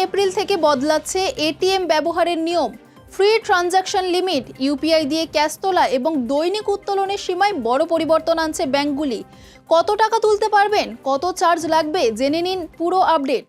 April থেকে বদলাচ্ছে ATM ব্যবহারের নিয়ম। ফ্রি ট্রানজাকশন লিমিট, ইউপিআই দিয়ে ক্যাশ তোলা এবং দৈনিক উত্তোলনের সীমায় বড় পরিবর্তন আনছে ব্যাংকগুলি। কত টাকা তুলতে পারবেন, কত চার্জ লাগবে, জেনে নিন পুরো আপডেট।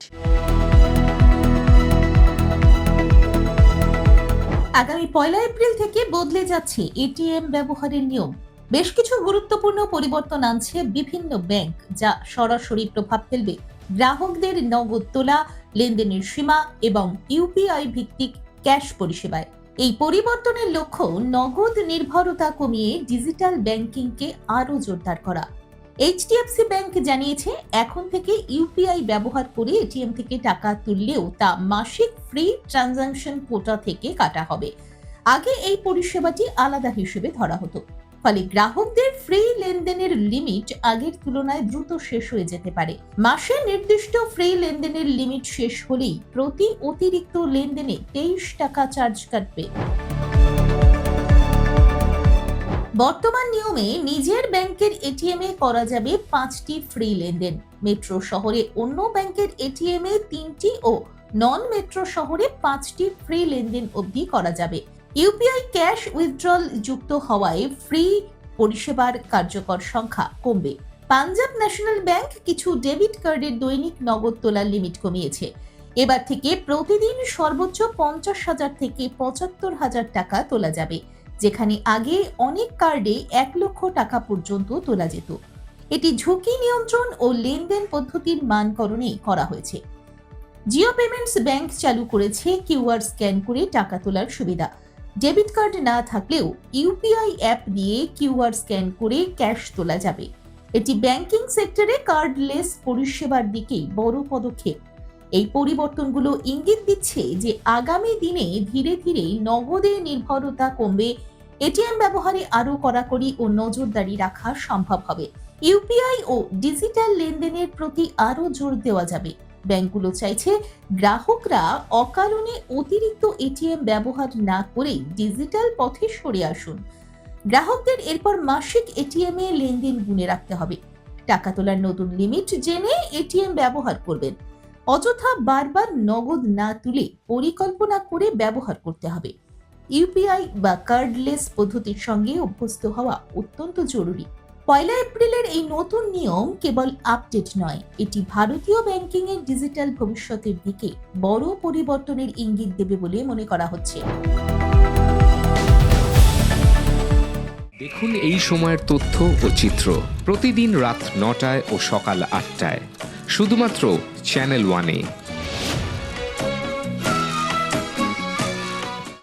আগামী 1 এপ্রিল থেকে বদলে যাচ্ছে এটিএম ব্যবহারের নিয়ম। বেশ কিছু গুরুত্বপূর্ণ পরিবর্তন আনছে বিভিন্ন ব্যাংক, যা সরাসরি প্রভাব ফেলবে গ্রাহকদের নগদ তোলা, লেনদেনের সীমা এবং ইউপিআই ভিত্তিক ক্যাশ পরিষেবায়। এই পরিবর্তনের লক্ষ্য নগদ নির্ভরতা কমিয়ে ডিজিটাল ব্যাংকিংকে আরও জোরদার করা। এইচডিএফসি ব্যাংক জানিয়েছে, এখন থেকে ইউপিআই ব্যবহার করে এটিএম থেকে টাকা তুললেও তা মাসিক ফ্রি ট্রানজাকশন কোটা থেকে কাটা হবে। আগে এই পরিষেবাটি আলাদা হিসেবে ধরা হতো, ফলে গ্রাহকদের ফ্রি লেনদেনের লিমিট আগের তুলনায় দ্রুত শেষ হয়ে যেতে পারে। মাসে নির্দিষ্ট ফ্রি লেনদেনের লিমিট শেষ হলেই প্রতি অতিরিক্ত লেনদেনে 23 টাকা চার্জ কাটবে। বর্তমান নিয়মে নিজের ব্যাংকের এটিএম এ করা যাবে 5টি ফ্রি লেনদেন। মেট্রো শহরে অন্য ব্যাংকের এটিএম এ 3টি ও নন মেট্রো শহরে 5টি ফ্রি লেনদেন অবধি করা যাবে। ইউপিআই ক্যাশ উইথড্রল যুক্ত হওয়ায় ফ্রি পরিষেবার কার্যকর সংখ্যা কমবে। পাঞ্জাব ন্যাশনাল ব্যাংক কিছু ডেবিট কার্ডের দৈনিক নগদ তোলার লিমিট কমিয়েছে। এবার থেকে প্রতিদিন সর্বোচ্চ 50,000 থেকে 75,000 টাকা তোলা যাবে, যেখানে আগে অনেক কার্ডে 1 লক্ষ টাকা পর্যন্ত তোলা যেত। এটি ঝুঁকি নিয়ন্ত্রণ ও লেনদেন পদ্ধতির মানকরণে করা হয়েছে। জিও পেমেন্টস ব্যাংক চালু করেছে কিউআর স্ক্যান করে টাকা তোলার সুবিধা। ডেবিট কার্ড না থাকলেও ইউপিআই অ্যাপ দিয়ে কিউআর স্ক্যান করে ক্যাশ তোলা যাবে। এটি ব্যাংকিং সেক্টরে কার্ডলেস পরিষেবার দিকেই বড় পদক্ষেপ। এই পরিবর্তনগুলো ইঙ্গিত দিচ্ছে যে আগামী দিনে ধীরে ধীরে নগদে নির্ভরতা কমবে, এটিএম ব্যবহারে আরও কড়াকড়ি ও নজরদারি রাখা সম্ভব হবে। ইউপিআই ও ডিজিটাল লেনদেনের প্রতি আরও জোর দেওয়া যাবে। ব্যাংকগুলো চাইছে গ্রাহকরা অকারণে অতিরিক্ত এটিএম ব্যবহার না করে ডিজিটাল পথে সরে আসুন। গ্রাহকদের এরপর মাসিক এটিএম এ লেনদেন গুনে রাখতে হবে। টাকা তোলার নতুন লিমিট জেনে এটিএম ব্যবহার করবেন। অযথা বারবার নগদ না তুলে পরিকল্পনা করে ব্যবহার করতে হবে। ইউপিআই বা কার্ডলেস পদ্ধতির সঙ্গে অভ্যস্ত হওয়া অত্যন্ত জরুরি। 1 এপ্রিলের এই নতুন নিয়ম কেবল আপডেট নয়, এটি ভারতীয় ব্যাংকিং এর ডিজিটাল ভবিষ্যতের দিকে বড় পরিবর্তনের ইঙ্গিত দেবে বলে মনে করা হচ্ছে। দেখুন এই সময়ের তথ্য ও চিত্র প্রতিদিন রাত 9টায় ও সকাল 8টায় শুধুমাত্র চ্যানেল 1-এ।